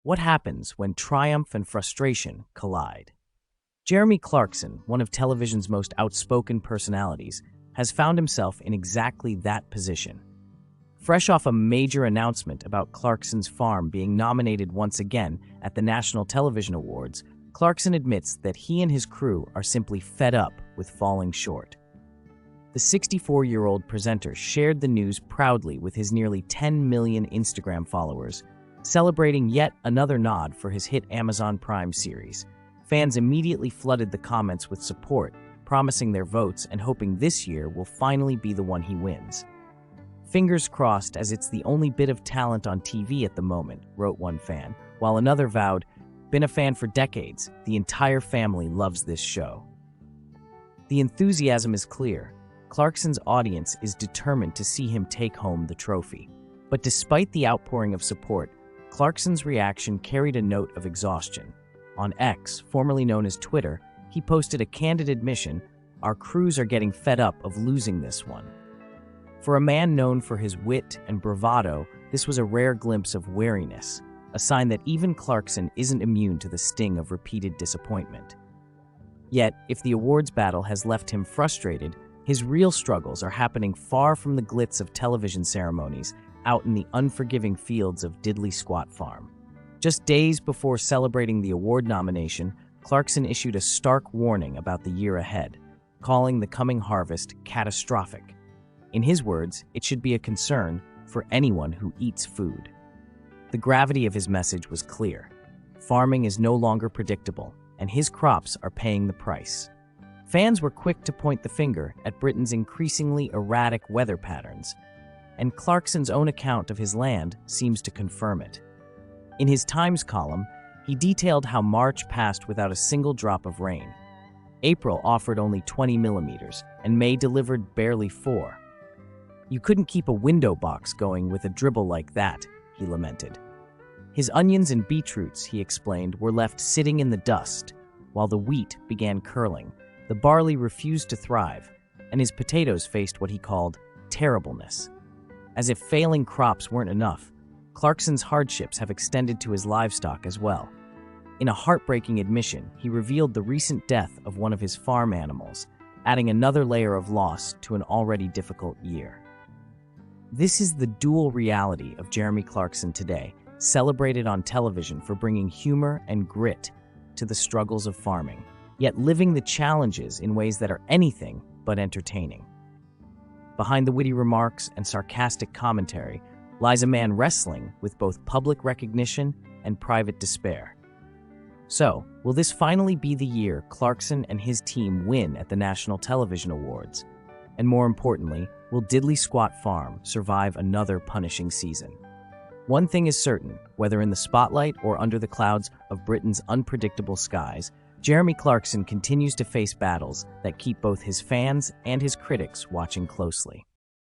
What happens when triumph and frustration collide? Jeremy Clarkson, one of television's most outspoken personalities, has found himself in exactly that position. Fresh off a major announcement about Clarkson's Farm being nominated once again at the National Television Awards, Clarkson admits that he and his crew are simply fed up with falling short. The 64-year-old presenter shared the news proudly with his nearly 10 million Instagram followers, celebrating yet another nod for his hit Amazon Prime series. Fans immediately flooded the comments with support, promising their votes and hoping this year will finally be the one he wins. "Fingers crossed, as it's the only bit of talent on TV at the moment," wrote one fan, while another vowed, "Been a fan for decades. The entire family loves this show." The enthusiasm is clear. Clarkson's audience is determined to see him take home the trophy. But despite the outpouring of support, Clarkson's reaction carried a note of exhaustion. On X, formerly known as Twitter, he posted a candid admission, "Our crews are getting fed up of losing this one." For a man known for his wit and bravado, this was a rare glimpse of wariness, a sign that even Clarkson isn't immune to the sting of repeated disappointment. Yet, if the awards battle has left him frustrated, his real struggles are happening far from the glitz of television ceremonies, out in the unforgiving fields of Diddley Squat Farm. Just days before celebrating the award nomination, Clarkson issued a stark warning about the year ahead, calling the coming harvest catastrophic. In his words, it should be a concern for anyone who eats food. The gravity of his message was clear. Farming is no longer predictable, and his crops are paying the price. Fans were quick to point the finger at Britain's increasingly erratic weather patterns, and Clarkson's own account of his land seems to confirm it. In his Times column, he detailed how March passed without a single drop of rain. April offered only 20 millimeters, and May delivered barely 4. "You couldn't keep a window box going with a dribble like that," he lamented. His onions and beetroots, he explained, were left sitting in the dust, while the wheat began curling. The barley refused to thrive, and his potatoes faced what he called terribleness. As if failing crops weren't enough, Clarkson's hardships have extended to his livestock as well. In a heartbreaking admission, he revealed the recent death of one of his farm animals, adding another layer of loss to an already difficult year. This is the dual reality of Jeremy Clarkson today, celebrated on television for bringing humor and grit to the struggles of farming, yet living the challenges in ways that are anything but entertaining. Behind the witty remarks and sarcastic commentary lies a man wrestling with both public recognition and private despair. So, will this finally be the year Clarkson and his team win at the National Television Awards? And more importantly, will Diddley Squat Farm survive another punishing season? One thing is certain, whether in the spotlight or under the clouds of Britain's unpredictable skies, Jeremy Clarkson continues to face battles that keep both his fans and his critics watching closely.